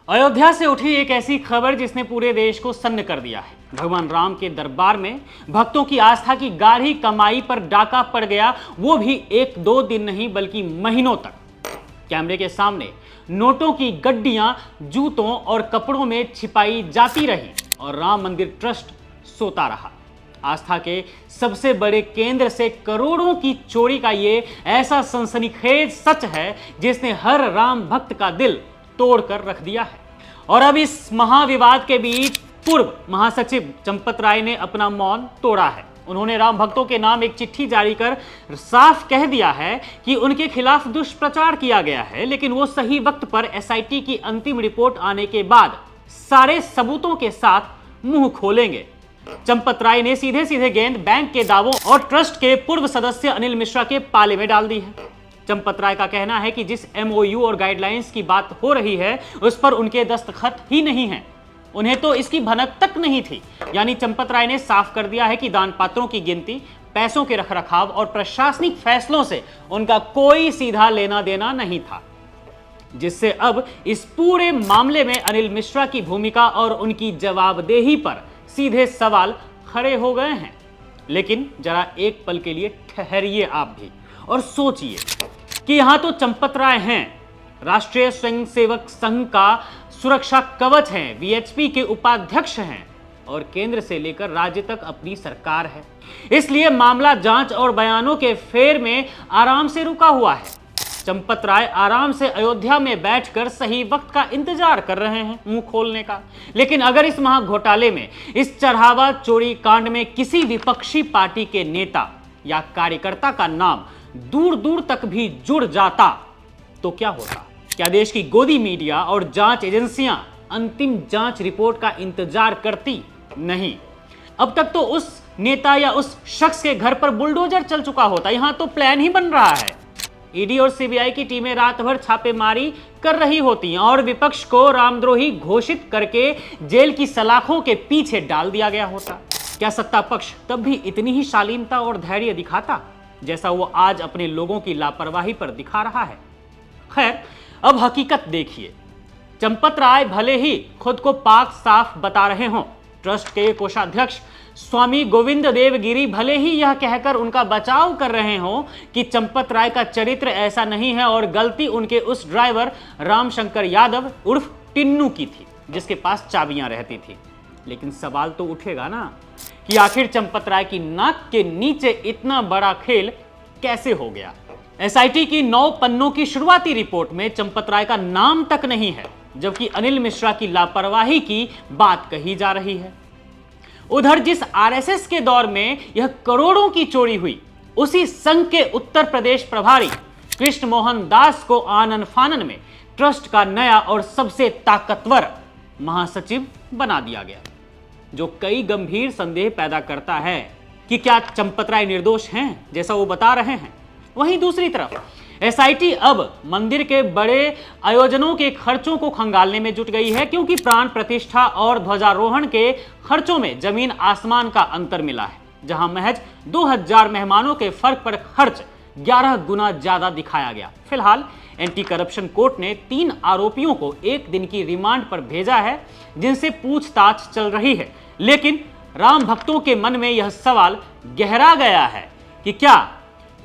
अयोध्या से उठी एक ऐसी खबर जिसने पूरे देश को सन्न कर दिया है। भगवान राम के दरबार में भक्तों की आस्था की गाढ़ी कमाई पर डाका पड़ गया, वो भी एक दो दिन नहीं बल्कि महीनों तक। कैमरे के सामने नोटों की गड्डियां जूतों और कपड़ों में छिपाई जाती रही और राम मंदिर ट्रस्ट सोता रहा। आस्था के सबसे बड़े केंद्र से करोड़ों की चोरी का ये ऐसा सनसनीखेज सच है जिसने हर राम भक्त का दिल तोड़कर रख दिया है। और अब इस महाविवाद के बीच पूर्व महासचिव चंपत राय ने अपना मौन तोड़ा है। उन्होंने राम भक्तों के नाम एक चिट्ठी जारी कर साफ कह दिया है कि उनके खिलाफ दुष्प्रचार किया गया है, लेकिन वो सही वक्त पर एसआईटी की अंतिम रिपोर्ट आने के बाद सारे सबूतों के साथ मुंह खोलेंगे। चंपत राय ने सीधे सीधे गेंद बैंक के दावों और ट्रस्ट के पूर्व सदस्य अनिल मिश्रा के पाले में डाल दी है। चंपत राय का कहना है कि जिस एमओयू और गाइडलाइंस की बात हो रही है उस पर उनके दस्तखत ही नहीं हैं। उन्हें तो इसकी भनक तक नहीं थी। यानी चंपत राय ने साफ कर दिया है कि दान पात्रों की गिनती, पैसों के रखरखाव और प्रशासनिक फैसलों से उनका कोई सीधा लेना देना नहीं था, जिससे अब इस पूरे मामले में अनिल मिश्रा की भूमिका और उनकी जवाबदेही पर सीधे सवाल खड़े हो गए हैं। लेकिन जरा एक पल के लिए ठहरिए आप भी और सोचिए कि यहां तो चंपत राय हैं, राष्ट्रीय स्वयंसेवक संघ का सुरक्षा कवच हैं, वीएचपी के उपाध्यक्ष हैं और केंद्र से लेकर राज्य तक अपनी सरकार है। इसलिए मामला जांच और बयानों के फेर में आराम से रुका हुआ है। चंपत राय आराम से अयोध्या में बैठकर सही वक्त का इंतजार कर रहे हैं मुंह खोलने का। लेकिन अगर इस महाघोटाले में, इस चढ़ावा चोरी कांड में किसी विपक्षी पार्टी के नेता या कार्यकर्ता का नाम दूर दूर तक भी जुड़ जाता तो क्या होता? क्या देश की गोदी मीडिया और जांच एजेंसियां अंतिम जांच रिपोर्ट का इंतजार करती? नहीं। अब तक तो उस नेता या उस शख्स के घर पर बुलडोजर चल चुका होता। यहां तो प्लान ही बन रहा है। ईडी और सीबीआई की टीमें रात भर छापेमारी कर रही होती और विपक्ष को रामद्रोही घोषित करके जेल की सलाखों के पीछे डाल दिया गया होता। क्या सत्ता पक्ष तब भी इतनी ही शालीनता और धैर्य दिखाता जैसा वो आज अपने लोगों की लापरवाही पर दिखा रहा है? खैर, अब हकीकत देखिए। चंपत राय भले ही खुद को पाक साफ बता रहे हों, ट्रस्ट के कोषाध्यक्ष स्वामी गोविंद देव गिरी भले ही यह कहकर उनका बचाव कर रहे हों कि चंपत राय का चरित्र ऐसा नहीं है और गलती उनके उस ड्राइवर रामशंकर यादव उर्फ टिन्नू की थी जिसके पास चाबियां रहती थी। लेकिन सवाल तो उठेगा ना कि आखिर चंपत राय की नाक के नीचे इतना बड़ा खेल कैसे हो गया? एसआईटी की 9 पन्नों की शुरुआती रिपोर्ट में चंपत राय का नाम तक नहीं है, जबकि अनिल मिश्रा की लापरवाही की बात कही जा रही है। उधर जिस आरएसएस के दौर में यह करोड़ों की चोरी हुई, उसी संघ के उत्तर प्रदेश प्रभारी कृष्ण मोहन दास को आनन फानन में ट्रस्ट का नया और सबसे ताकतवर महासचिव बना दिया गया, जो कई गंभीर संदेह पैदा करता है कि क्या चंपत राय निर्दोष हैं जैसा वो बता रहे हैं। वहीं दूसरी तरफ एसआईटी अब मंदिर के बड़े आयोजनों के खर्चों को खंगालने में जुट गई है, क्योंकि प्राण प्रतिष्ठा और ध्वजारोहण के खर्चों में जमीन आसमान का अंतर मिला है। जहां महज 2000 मेहमानों के फर्क पर खर्च 11 गुना ज्यादा दिखाया गया। फिलहाल एंटी करप्शन कोर्ट ने 3 आरोपियों को 1 दिन की रिमांड पर भेजा है, जिनसे पूछताछ चल रही है। लेकिन राम भक्तों के मन में यह सवाल गहरा गया है कि क्या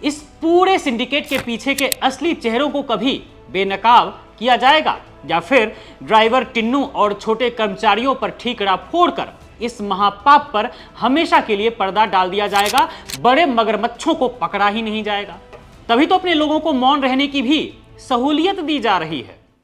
इस पूरे सिंडिकेट के पीछे के असली चेहरों को कभी बेनकाब किया जाएगा, या फिर ड्राइवर टिन्नू और छोटे कर्मचारियों पर ठीकरा फोड़कर इस महापाप पर हमेशा के लिए पर्दा डाल दिया जाएगा, बड़े मगरमच्छों को पकड़ा ही नहीं जाएगा। तभी तो अपने लोगों को मौन रहने की भी सहूलियत दी जा रही है।